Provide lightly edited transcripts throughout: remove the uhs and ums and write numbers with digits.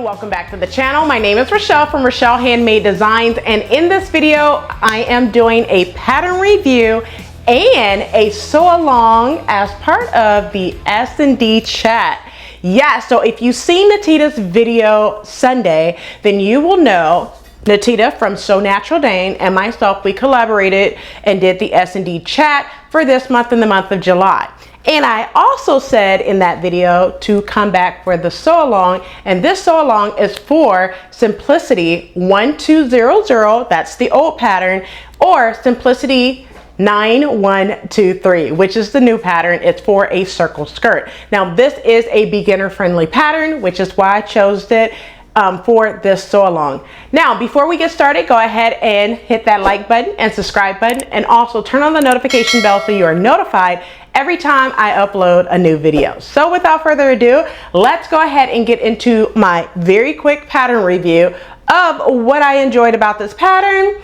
welcome back to the channel. My name is Rochelle from Rochelle.Handmade.Designs, and in this video I am doing a pattern review and a sew along as part of the SND chat. Yeah, so if you've seen Nateida's video Sunday, then you will know Nateida from SewNaturalDane and myself, we collaborated and did the SND chat for this month in the month of July. And I also said in that video to come back for the sew along, and this sew along is for Simplicity 1200, that's the old pattern, or Simplicity 9123, which is the new pattern. It's for a circle skirt. Now this is a beginner friendly pattern, which is why I chose it for this sew along. Now before we get started, go ahead and hit that like button and subscribe button, and also turn on the notification bell so you are notified every time I upload a new video. So without further ado, let's go ahead and get into my very quick pattern review of what I enjoyed about this pattern,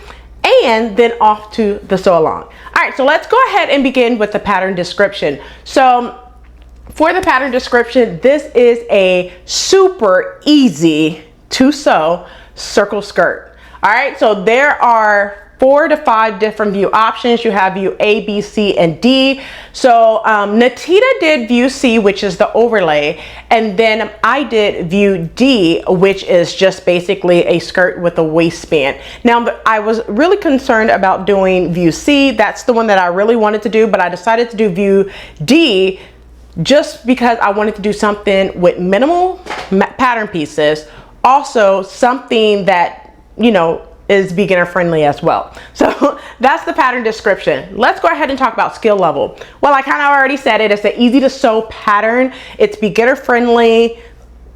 and then off to the sew along. All right, so let's go ahead and begin with the pattern description. So for the pattern description, this is a super easy to sew circle skirt. All right, so there are 4 to 5 different view options. You have view A, B, C, and D. So Nateida did view C, which is the overlay, and then I did view D, which is just basically a skirt with a waistband. Now I was really concerned about doing view C. That's the one that I really wanted to do, but I decided to do view D just because I wanted to do something with minimal pattern pieces, also something that, you know, is beginner friendly as well. So that's the pattern description. Let's go ahead and talk about skill level. Well, I kind of already said it. It's an easy to sew pattern. It's beginner friendly.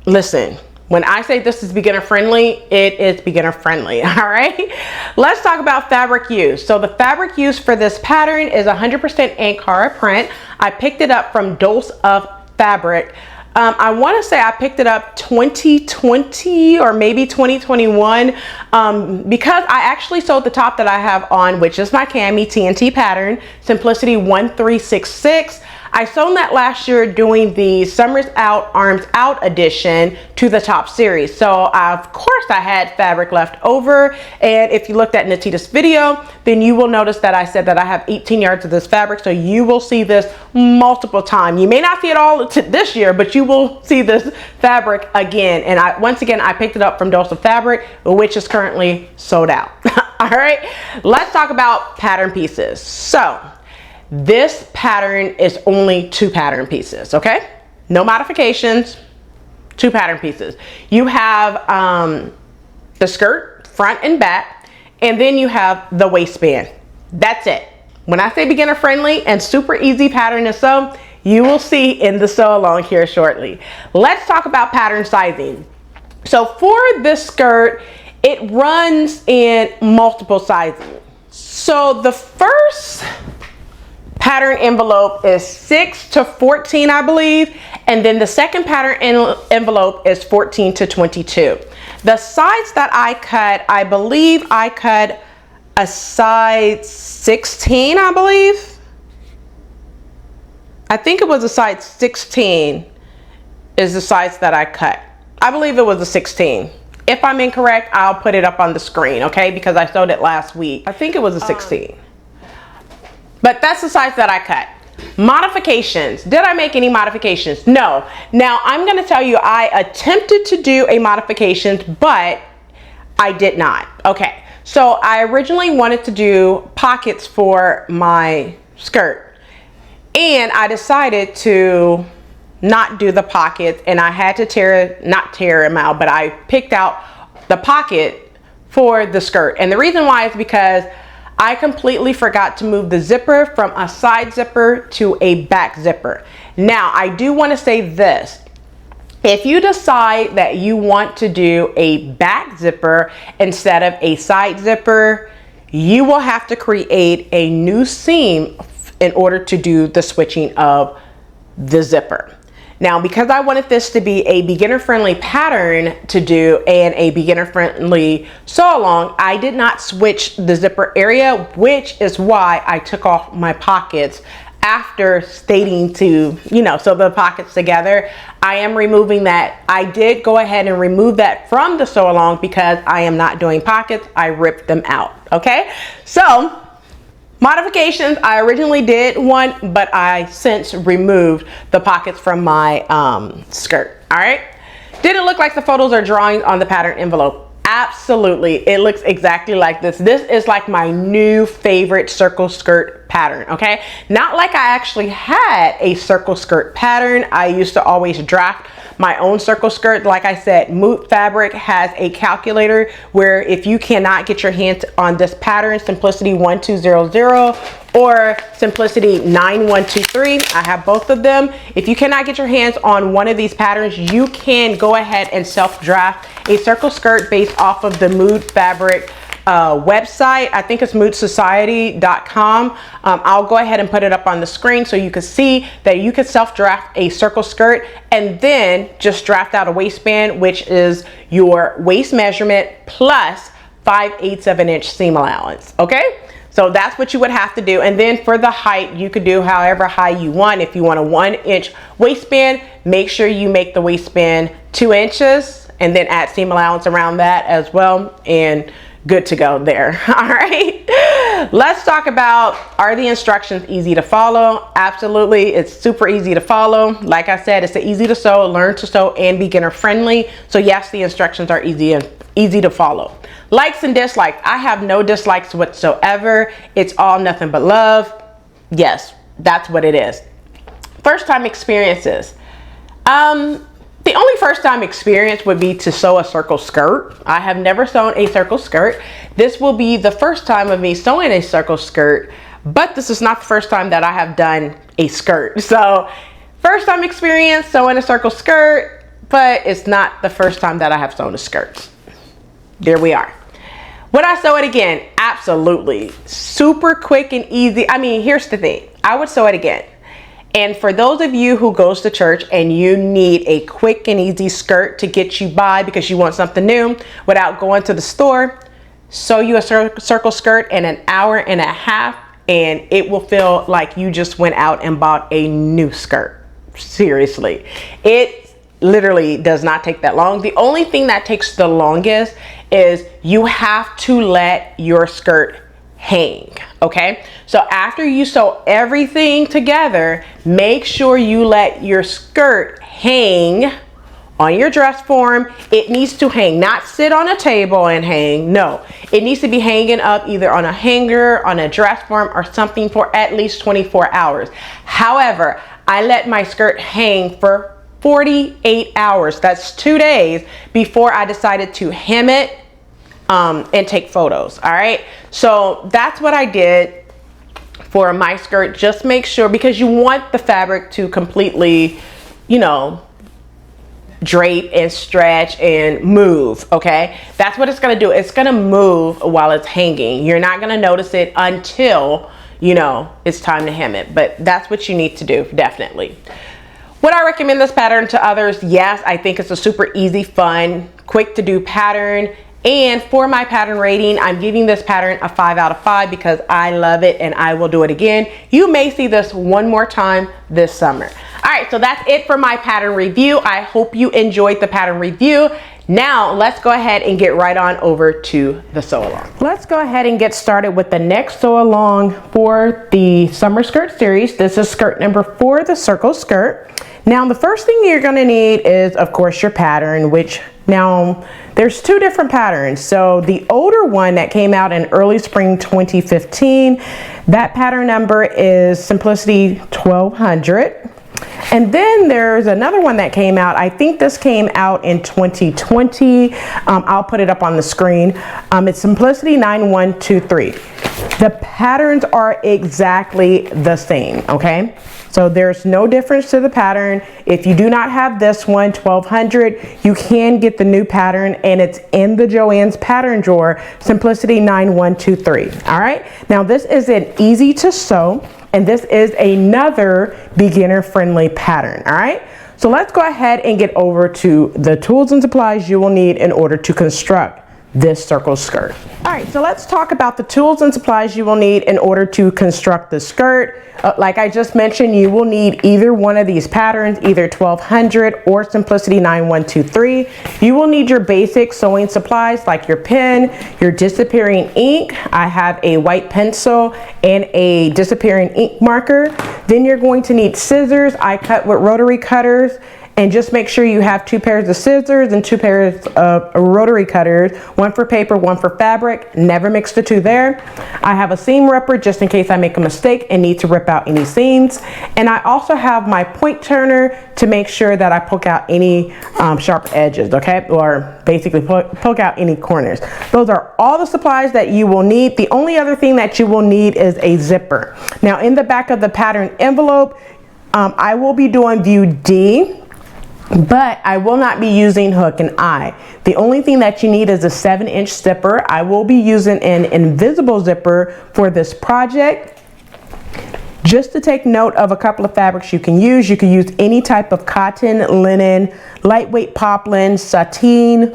Listen, when I say this is beginner friendly, it is beginner friendly. All right, let's talk about fabric use. So the fabric use for this pattern is 100% ankara print. I picked it up from Dose of Fabric. I want to say I picked it up 2020 or maybe 2021 because I actually sewed the top that I have on, which is my cami TNT pattern, Simplicity 1366. I sewn that last year doing the Summers Out, Arms Out edition to the top series. So of course I had fabric left over, and if you looked at Nateida's video, then you will notice that I said that I have 18 yards of this fabric, so you will see this multiple times. You may not see it all this year, but you will see this fabric again. And once again, I picked it up from Dose of Fabric, which is currently sold out. All right, let's talk about pattern pieces. So this pattern is only 2 pattern pieces, okay? No modifications, 2 pattern pieces. You have the skirt, front and back, and then you have the waistband. That's it. When I say beginner friendly and super easy pattern to sew, you will see in the sew along here shortly. Let's talk about pattern sizing. So for this skirt, it runs in multiple sizing. So the first pattern envelope is 6 to 14, I believe, and then the second pattern envelope is 14 to 22. The size that I cut, I believe I cut a size 16, I believe. I think it was a size 16 is the size that I cut. I believe it was a 16. If I'm incorrect, I'll put it up on the screen, okay, because I sewed it last week. I think it was a 16. But that's the size that I cut. Modifications. Did I make any modifications? No. Now I'm going to tell you I attempted to do a modifications, but I did not. Okay. So I originally wanted to do pockets for my skirt, and I decided to not do the pockets, and I had to not tear them out, but I picked out the pocket for the skirt. And the reason why is because I completely forgot to move the zipper from a side zipper to a back zipper. Now, I do want to say this. If you decide that you want to do a back zipper instead of a side zipper, you will have to create a new seam in order to do the switching of the zipper. Now, because I wanted this to be a beginner-friendly pattern to do and a beginner-friendly sew-along, I did not switch the zipper area, which is why I took off my pockets after stating to, you know, sew the pockets together, I am removing that. I did go ahead and remove that from the sew along because I am not doing pockets. I ripped them out. Okay, so modifications, I originally did one, but I since removed the pockets from my skirt. All right, did it look like the photos are drawings on the pattern envelope? Absolutely, it looks exactly like this. This is like my new favorite circle skirt pattern. Okay, not like I actually had a circle skirt pattern. I used to always draft my own circle skirt. Like I said, Moot Fabric has a calculator where if you cannot get your hands on this pattern, Simplicity 1200 or Simplicity 9123, I have both of them. If you cannot get your hands on one of these patterns, you can go ahead and self-draft a circle skirt based off of the Mood Fabric website. I think it's moodsociety.com. I'll go ahead and put it up on the screen so you can see that you can self-draft a circle skirt and then just draft out a waistband, which is your waist measurement plus 5/8 of an inch seam allowance. Okay, so that's what you would have to do. And then for the height, you could do however high you want. If you want a 1-inch waistband, make sure you make the waistband 2 inches and then add seam allowance around that as well, and good to go there. All right, let's talk about, are the instructions easy to follow? Absolutely, it's super easy to follow. Like I said, it's easy to sew, learn to sew, and beginner friendly. So yes, the instructions are easy to follow. Likes and dislikes, I have no dislikes whatsoever. It's all nothing but love. Yes, that's what it is. First time experiences. The only first time experience would be to sew a circle skirt. I have never sewn a circle skirt. This will be the first time of me sewing a circle skirt, but this is not the first time that I have done a skirt. So first time experience sewing a circle skirt, but it's not the first time that I have sewn a skirt. There we are. Would I sew it again? Absolutely. Super quick and easy. I mean, here's the thing. I would sew it again. And for those of you who goes to church and you need a quick and easy skirt to get you by because you want something new without going to the store, sew you a circle skirt in 1.5 hours and it will feel like you just went out and bought a new skirt. Seriously, it literally does not take that long. The only thing that takes the longest is you have to let your skirt hang. Okay, so after you sew everything together, make sure you let your skirt hang on your dress form. It needs to hang, not sit on a table and hang. No, it needs to be hanging up either on a hanger, on a dress form, or something for at least 24 hours. However, I let my skirt hang for 48 hours. That's 2 days before I decided to hem it and take photos. All right, so that's what I did for my skirt. Just make sure, because you want the fabric to completely, you know, drape and stretch and move. Okay, that's what it's gonna do. It's gonna move while it's hanging. You're not gonna notice it until, you know, it's time to hem it, but that's what you need to do. Definitely. Would I recommend this pattern to others? Yes, I think it's a super easy, fun, quick to do pattern. And for my pattern rating, I'm giving this pattern a 5 out of 5 because I love it and I will do it again. You may see this one more time this summer. All right, so that's it for my pattern review. I hope you enjoyed the pattern review. Now let's go ahead and get right on over to the sew along. Let's go ahead and get started with the next sew along for the summer skirt series. This is skirt number 4, the circle skirt. Now the first thing you're gonna need is, of course, your pattern, which now there's 2 different patterns. So the older one that came out in early spring 2015, that pattern number is Simplicity 1200. And then there's another one that came out. I think this came out in 2020. I'll put it up on the screen. It's Simplicity 9123. The patterns are exactly the same, okay? So there's no difference to the pattern. If you do not have this one, 1200, you can get the new pattern, and it's in the Joann's pattern drawer, Simplicity 9123. All right, now this is an easy to sew, and this is another beginner friendly pattern. All right, so let's go ahead and get over to the tools and supplies you will need in order to construct this circle skirt. All right, so let's talk about the tools and supplies you will need in order to construct the skirt. Like I just mentioned, you will need either one of these patterns, either 1200 or Simplicity 9123. You will need your basic sewing supplies like your pen, your disappearing ink. I have a white pencil and a disappearing ink marker. Then you're going to need scissors. I cut with rotary cutters. And just make sure you have 2 pairs of scissors and 2 pairs of rotary cutters, one for paper, one for fabric. Never mix the 2 there. I have a seam ripper just in case I make a mistake and need to rip out any seams. And I also have my point turner to make sure that I poke out any sharp edges, okay? Or basically poke out any corners. Those are all the supplies that you will need. The only other thing that you will need is a zipper. Now in the back of the pattern envelope, I will be doing view D. But I will not be using hook and eye. The only thing that you need is a 7-inch zipper. I will be using an invisible zipper for this project. Just to take note of a couple of fabrics you can use any type of cotton, linen, lightweight poplin, sateen,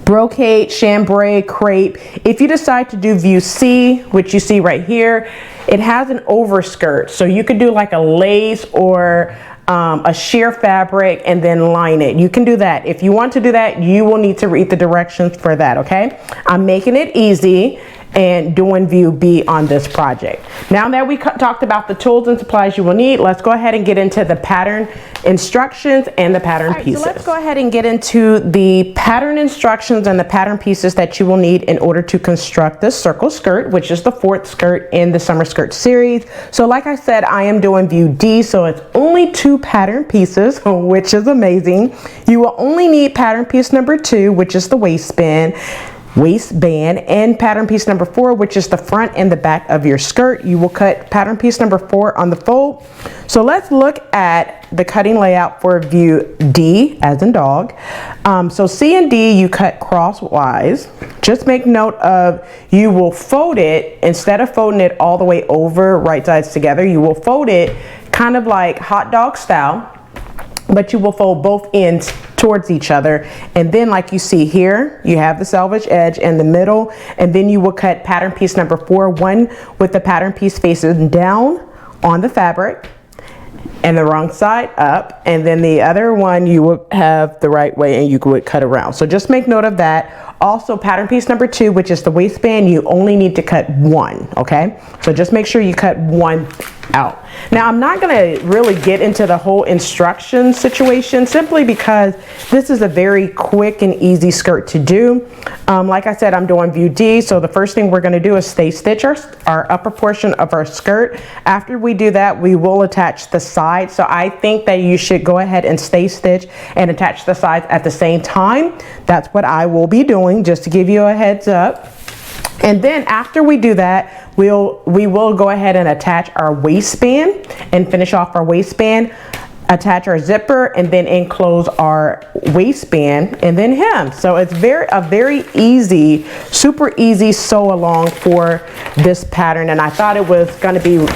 brocade, chambray, crepe. If you decide to do view C, which you see right here, it has an overskirt. So you could do like a lace or a sheer fabric and then line it. You can do that. If you want to do that, you will need to read the directions for that, okay? I'm making it easy and doing view B on this project. Now that we talked about the tools and supplies you will need, let's go ahead and get into the pattern instructions and the pattern pieces. So let's go ahead and get into the pattern instructions and the pattern pieces that you will need in order to construct this circle skirt, which is the 4th skirt in the summer skirt series. So like I said, I am doing view D, so it's only 2 pattern pieces, which is amazing. You will only need pattern piece number 2, which is the waistband, and pattern piece number 4, which is the front and the back of your skirt. You will cut pattern piece number 4 on the fold. So let's look at the cutting layout for view D, as in dog. So C and D you cut crosswise. Just make note of, you will fold it, instead of folding it all the way over right sides together, you will fold it kind of like hot dog style, but you will fold both ends towards each other. And then like you see here, you have the selvage edge in the middle, and then you will cut pattern piece number 4, one with the pattern piece facing down on the fabric and the wrong side up, and then the other one you will have the right way and you would cut around. So just make note of that. Also pattern piece number 2, which is the waistband, you only need to cut 1, okay? So just make sure you cut 1 out. Now I'm not going to really get into the whole instruction situation simply because this is a very quick and easy skirt to do. Like I said, I'm doing view D, so the first thing we're going to do is stay stitch our upper portion of our skirt. After we do that, we will attach the side. So I think that you should go ahead and stay stitch and attach the sides at the same time. That's what I will be doing, just to give you a heads up. And then after we do that, we will go ahead and attach our waistband and finish off our waistband, attach our zipper, and then enclose our waistband and then hem. So it's a very easy, super easy sew along for this pattern. And I thought it was going to be,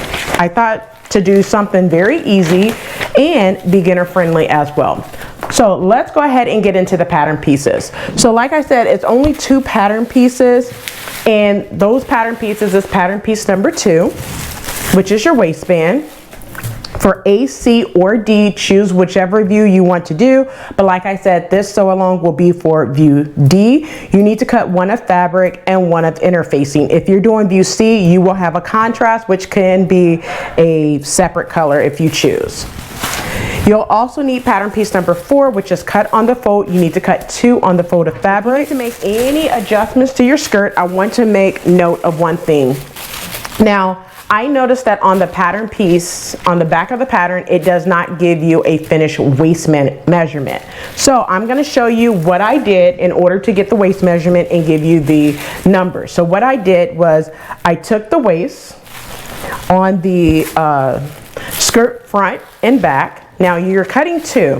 to do something very easy and beginner friendly as well. So let's go ahead and get into the pattern pieces. So like I said, it's only 2 pattern pieces, and those pattern pieces is pattern piece number 2, which is your waistband. For A, C, or D, choose whichever view you want to do. But like I said, this sew along will be for view D. You need to cut 1 of fabric and 1 of interfacing. If you're doing view C, you will have a contrast, which can be a separate color if you choose. You'll also need pattern piece number 4, which is cut on the fold. You need to cut 2 on the fold of fabric. To make any adjustments to your skirt, I want to make note of one thing. Now, I noticed that on the pattern piece, on the back of the pattern, it does not give you a finished waist measurement. So I'm going to show you what I did in order to get the waist measurement and give you the numbers. So what I did was I took the waist on the skirt front and back. Now you're cutting 2.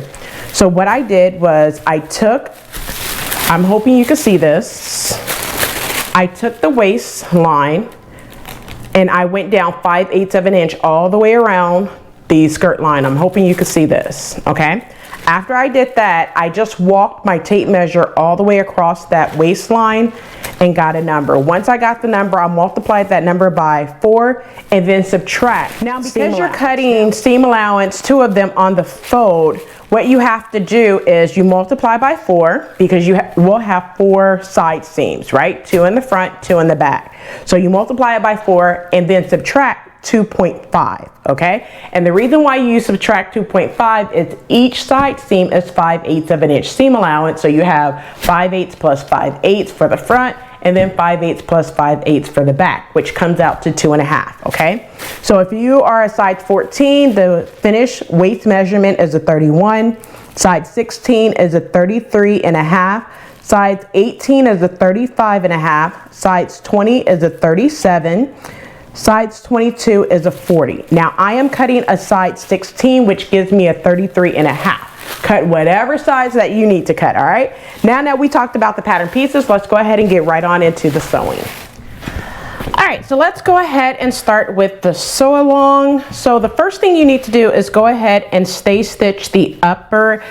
So what I did was I'm hoping you can see this. I took the waistline and I went down 5/8 of an inch all the way around the skirt line. I'm hoping you can see this, okay? After I did that, I just walked my tape measure all the way across that waistline and got a number. Once I got the number, I multiplied that number by 4 and then subtract. Now, because you're cutting seam allowance, 2 of them on the fold, what you have to do is you multiply by 4 because you will have 4 side seams, right? 2 in the front, 2 in the back. So you multiply it by 4 and then subtract 2.5, okay? And the reason why you subtract 2.5 is each side seam is 5/8 of an inch seam allowance. So you have 5/8 plus 5/8 for the front, and then 5/8 plus 5/8 for the back, which comes out to 2.5, okay? So if you are a size 14, the finished waist measurement is a 31, size 16 is a 33.5, size 18 is a 35.5, size 20 is a 37, size 22 is a 40. Now I am cutting a size 16, which gives me a 33.5. Cut whatever size that you need to cut, all right? Now that we talked about the pattern pieces, let's go ahead and get right on into the sewing. All right, so let's go ahead and start with the sew along. So the first thing you need to do is go ahead and stay stitch the upper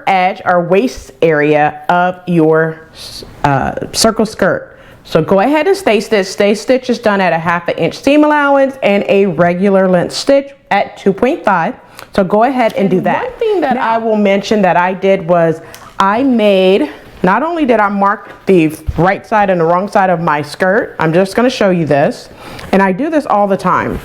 edge or waist area of your circle skirt. So go ahead and stay stitch. Stay stitch is done at a 1/2 inch seam allowance and a regular length stitch at 2.5. So go ahead and do that. One thing that I will mention that I did was I made, not only did I mark the right side and the wrong side of my skirt, I'm just going to show you this, and I do this all the time.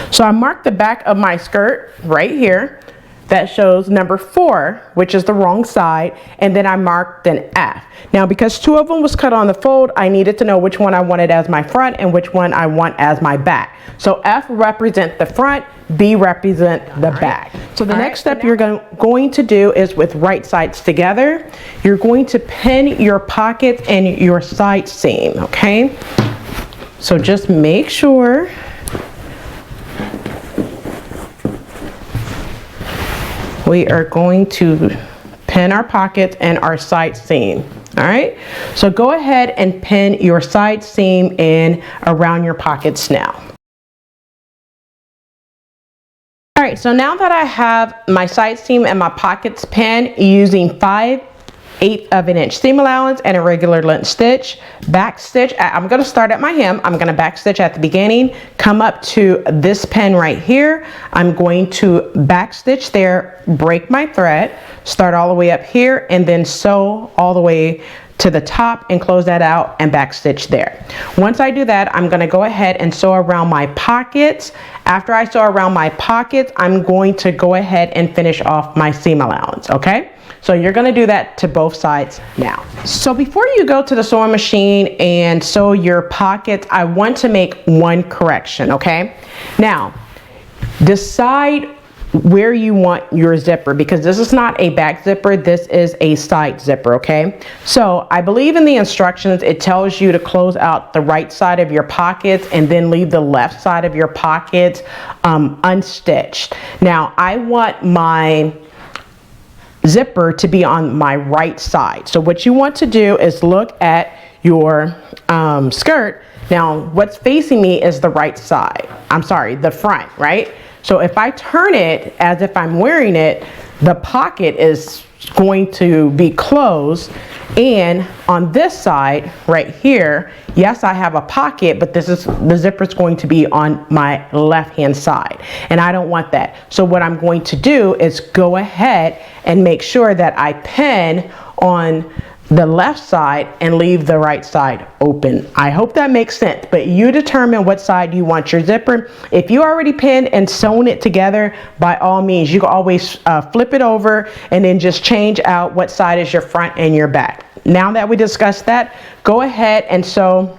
So I marked the back of my skirt right here. That shows number 4, which is the wrong side, and then I marked an F. Now, because 2 of them was cut on the fold, I needed to know which one I wanted as my front and which one I want as my back. So F represent the front, B represent the back. So the next step you're going to do is with right sides together, you're going to pin your pockets and your side seam, okay? So just make sure we are going to pin our pockets and our side seam. All right, so go ahead and pin your side seam in around your pockets now. All right, so now that I have my side seam and my pockets pinned using 5/8 of an inch seam allowance and a regular length stitch, back stitch, I'm going to start at my hem. I'm going to back stitch at the beginning, come up to this pin right here. I'm going to back stitch there, break my thread, start all the way up here, and then sew all the way to the top and close that out and back stitch there. Once I do that, I'm going to go ahead and sew around my pockets. After I sew around my pockets, I'm going to go ahead and finish off my seam allowance, okay? So you're going to do that to both sides now. So before you go to the sewing machine and sew your pockets, I want to make one correction, okay? Now, decide where you want your zipper, because this is not a back zipper, this is a side zipper, okay? So I believe in the instructions, it tells you to close out the right side of your pockets and then leave the left side of your pockets unstitched. Now, I want my zipper to be on my right side. So what you want to do is look at your skirt. Now, what's facing me is the right side. I'm sorry, the front, right? So if I turn it as if I'm wearing it, the pocket is going to be closed, and on this side right here, yes, I have a pocket, but the zipper is going to be on my left hand side, and I don't want that. So what I'm going to do is go ahead and make sure that I pin on the left side and leave the right side open. I hope that makes sense, but you determine what side you want your zipper. If you already pinned and sewn it together, by all means, you can always flip it over and then just change out what side is your front and your back. Now that we discussed that, go ahead and sew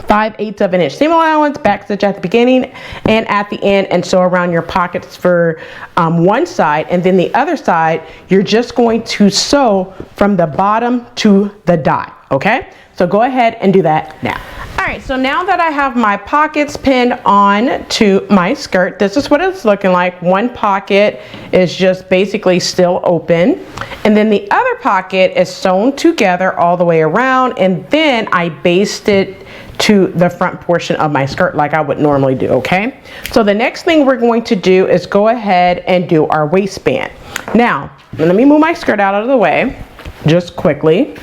5/8 of an inch seam allowance, back stitch at the beginning and at the end, and sew around your pockets for one side, and then the other side you're just going to sew from the bottom to the dot, okay? So go ahead and do that now. All right, so now that I have my pockets pinned on to my skirt, this is what it's looking like. One pocket is just basically still open, and then the other pocket is sewn together all the way around, and then I basted to the front portion of my skirt like I would normally do, okay? So the next thing we're going to do is go ahead and do our waistband. Now, let me move my skirt out of the way just quickly.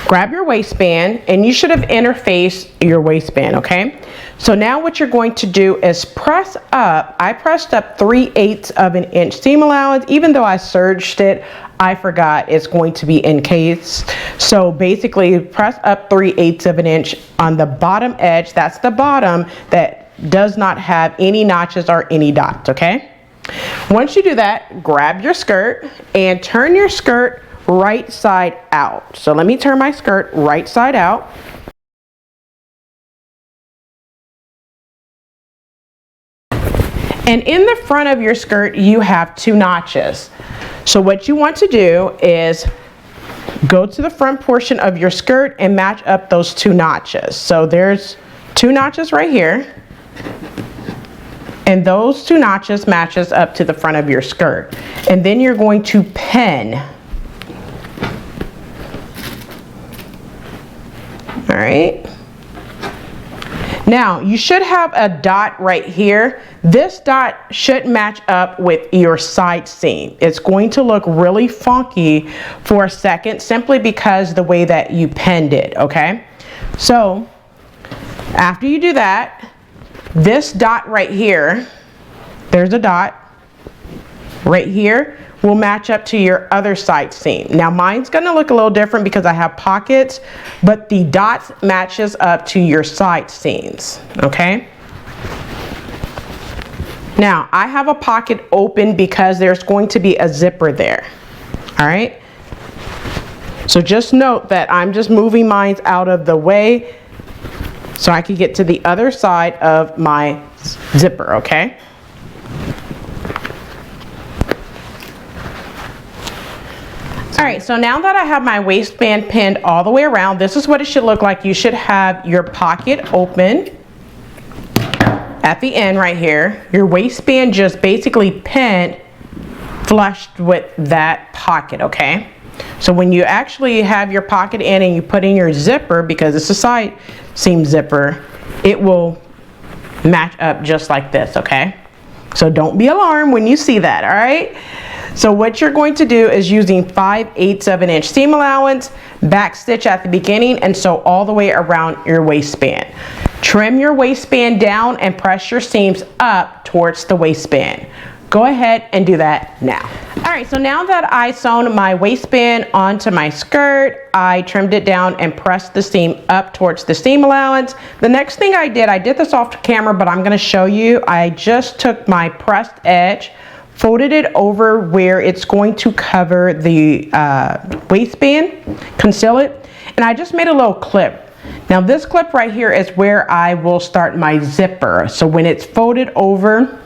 Grab your waistband, and you should have interfaced your waistband, okay? So now what you're going to do is press up. I pressed up 3/8 of an inch seam allowance. Even though I serged it, I forgot it's going to be encased. So basically press up 3/8 of an inch on the bottom edge. That's the bottom that does not have any notches or any dots, okay? Once you do that, grab your skirt and turn your skirt right side out. So let me turn my skirt right side out. And in the front of your skirt, you have 2 notches. So what you want to do is go to the front portion of your skirt and match up those 2 notches. So there's 2 notches right here. And those 2 notches matches up to the front of your skirt. And then you're going to pin. All right. Now you should have a dot right here. This dot should match up with your side seam. It's going to look really funky for a second simply because the way that you pinned it, okay? So after you do that, this dot right here, there's a dot right here, will match up to your other side seam. Now mine's gonna look a little different because I have pockets, but the dots matches up to your side seams, okay? Now I have a pocket open because there's going to be a zipper there, all right? So just note that I'm just moving mine out of the way so I can get to the other side of my zipper, okay? All right, so now that I have my waistband pinned all the way around, this is what it should look like. You should have your pocket open at the end right here. Your waistband just basically pinned flushed with that pocket, okay? So when you actually have your pocket in and you put in your zipper, because it's a side seam zipper, it will match up just like this, okay? So don't be alarmed when you see that, all right? So what you're going to do is using 5/8 of an inch seam allowance, back stitch at the beginning, and sew all the way around your waistband. Trim your waistband down and press your seams up towards the waistband. Go ahead and do that now. All right, so now that I sewn my waistband onto my skirt, I trimmed it down and pressed the seam up towards the seam allowance. The next thing I did this off camera, but I'm gonna show you. I just took my pressed edge, folded it over where it's going to cover the waistband, conceal it, and I just made a little clip. Now this clip right here is where I will start my zipper. So when it's folded over,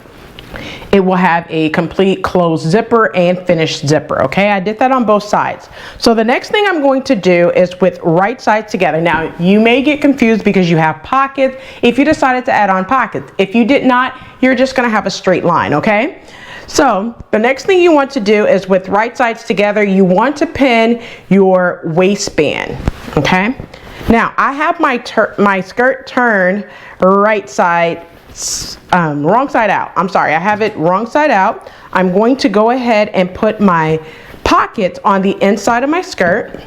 it will have a complete closed zipper and finished zipper, okay? I did that on both sides. So the next thing I'm going to do is with right sides together. Now you may get confused because you have pockets if you decided to add on pockets. If you did not, you're just gonna have a straight line, okay? So the next thing you want to do is with right sides together, you want to pin your waistband, okay? Now I have my skirt turned right side, wrong side out. I'm sorry, I have it wrong side out. I'm going to go ahead and put my pockets on the inside of my skirt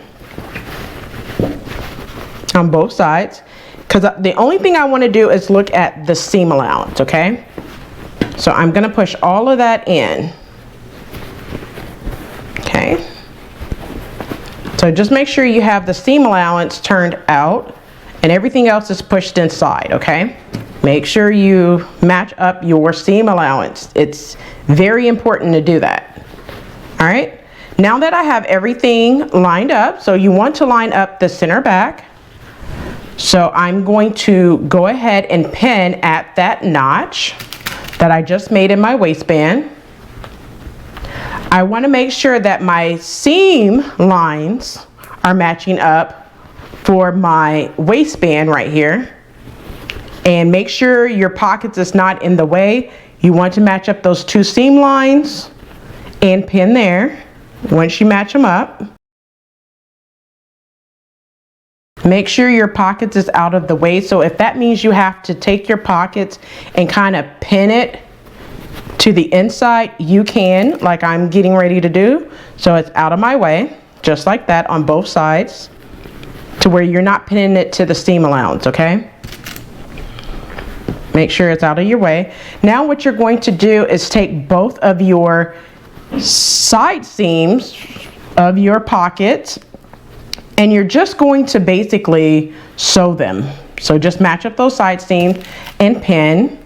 on both sides, because the only thing I want to do is look at the seam allowance, okay? So I'm going to push all of that in, okay? So just make sure you have the seam allowance turned out and everything else is pushed inside, okay? Make sure you match up your seam allowance. It's very important to do that, all right? Now that I have everything lined up, so you want to line up the center back. So I'm going to go ahead and pin at that notch that I just made in my waistband. I want to make sure that my seam lines are matching up for my waistband right here. And make sure your pockets is not in the way. You want to match up those 2 seam lines and pin there once you match them up. Make sure your pockets is out of the way. So if that means you have to take your pockets and kind of pin it to the inside, you can, like I'm getting ready to do. So it's out of my way, just like that on both sides, to where you're not pinning it to the seam allowance, okay? Make sure it's out of your way. Now what you're going to do is take both of your side seams of your pockets, and you're just going to basically sew them. So just match up those side seams and pin.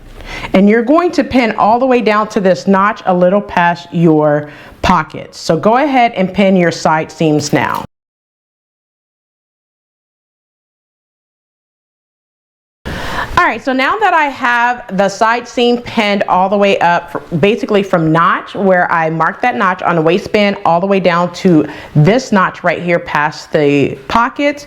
And you're going to pin all the way down to this notch a little past your pockets. So go ahead and pin your side seams now. Alright, so now that I have the side seam pinned all the way up, basically from notch, where I marked that notch on the waistband, all the way down to this notch right here past the pockets,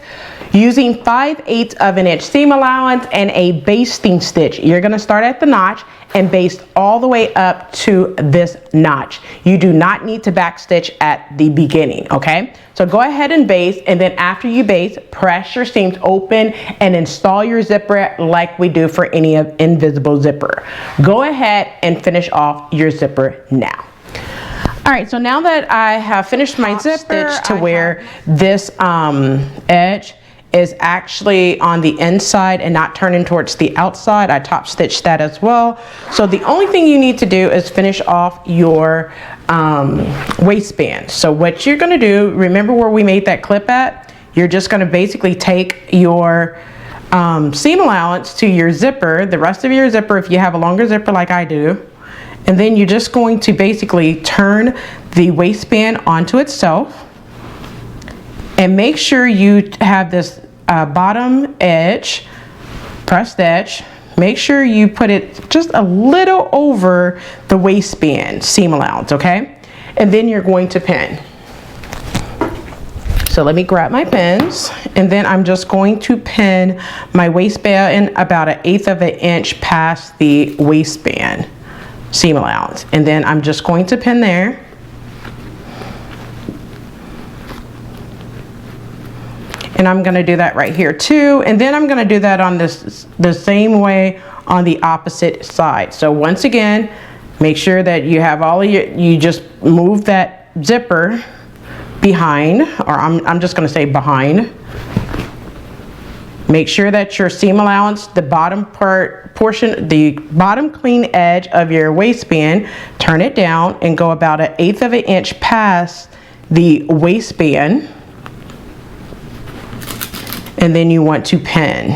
using 5/8 of an inch seam allowance and a basting stitch. You're going to start at the notch and baste all the way up to this notch. You do not need to back stitch at the beginning, okay? So go ahead and baste, and then after you baste, press your seams open and install your zipper like we do for any invisible zipper. Go ahead and finish off your zipper now. All right, so now that I have finished my zipper to where this edge is actually on the inside and not turning towards the outside, I top stitched that as well. So the only thing you need to do is finish off your waistband. So what you're going to do, remember where we made that clip at? You're just going to basically take your seam allowance to your zipper, the rest of your zipper if you have a longer zipper like I do, and then you're just going to basically turn the waistband onto itself. And make sure you have this bottom edge, pressed edge. Make sure you put it just a little over the waistband seam allowance, okay? And then you're going to pin. So let me grab my pins, and then I'm just going to pin my waistband about 1/8 of an inch past the waistband seam allowance. And then I'm just going to pin there. And I'm going to do that right here too. And then I'm going to do that on the same way on the opposite side. So once again, make sure that you have all of you just move that zipper behind, or I'm just going to say behind. Make sure that your seam allowance, the bottom portion, the bottom clean edge of your waistband, turn it down and go about 1/8 of an inch past the waistband. And then you want to pin.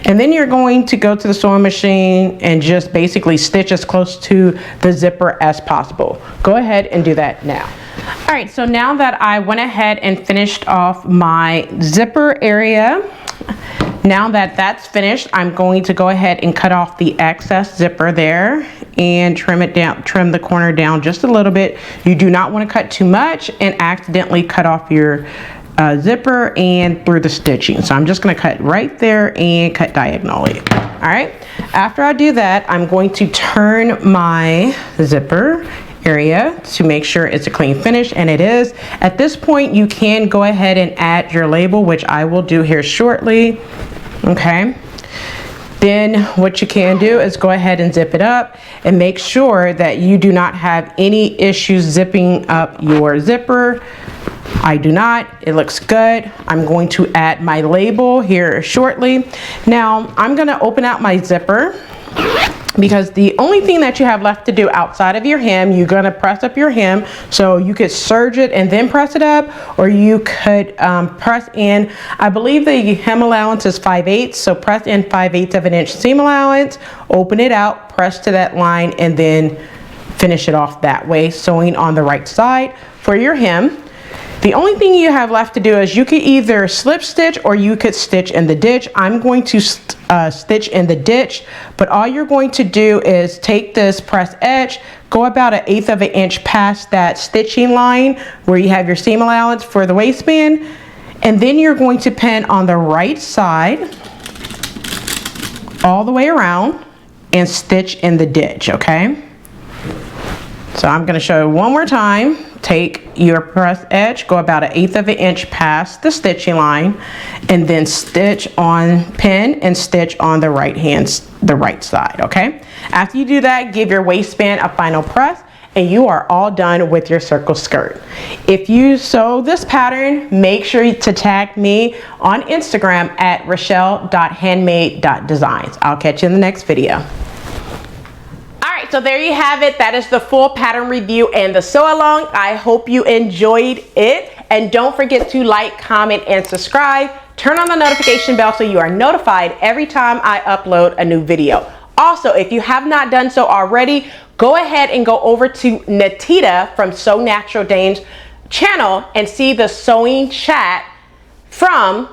And then you're going to go to the sewing machine and just basically stitch as close to the zipper as possible. Go ahead and do that now. All right, so now that I went ahead and finished off my zipper area, now that that's finished, I'm going to go ahead and cut off the excess zipper there and trim it down, trim the corner down just a little bit. You do not want to cut too much and accidentally cut off your zipper and through the stitching. So I'm just going to cut right there and cut diagonally. All right, after I do that, I'm going to turn my zipper area to make sure it's a clean finish, and it is. At this point, you can go ahead and add your label, which I will do here shortly. Okay, then what you can do is go ahead and zip it up and make sure that you do not have any issues zipping up your zipper. I do not. It looks good. I'm going to add my label here shortly. Now I'm going to open out my zipper, because the only thing that you have left to do outside of your hem, you're going to press up your hem. So you could serge it and then press it up, or you could press in, I believe the hem allowance is 5/8, so press in 5/8 of an inch seam allowance, open it out, press to that line, and then finish it off that way, sewing on the right side for your hem. The only thing you have left to do is you could either slip stitch or you could stitch in the ditch. I'm going to stitch in the ditch, but all you're going to do is take this press edge, go about 1/8 of an inch past that stitching line where you have your seam allowance for the waistband, and then you're going to pin on the right side all the way around and stitch in the ditch, okay? So I'm going to show you one more time. Take your press edge, go about 1/8 of an inch past the stitching line, and then stitch on, pin and stitch on the right side, okay? After you do that, give your waistband a final press, and you are all done with your circle skirt. If you sew this pattern, make sure to tag me on Instagram at Rochelle.Handmade.Designs. I'll catch you in the next video. So there you have it. That is the full pattern review and the sew along. I hope you enjoyed it. And don't forget to like, comment, and subscribe. Turn on the notification bell so you are notified every time I upload a new video. Also, if you have not done so already, go ahead and go over to Nateida from SewNaturalDane's channel and see the sewing chat from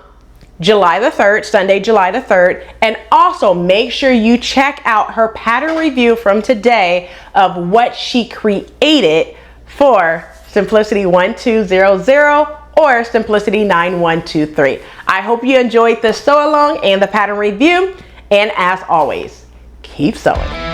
July the 3rd, Sunday, July the 3rd. And also make sure you check out her pattern review from today of what she created for Simplicity 1200 or Simplicity 9123. I hope you enjoyed the sew along and the pattern review. And as always, keep sewing.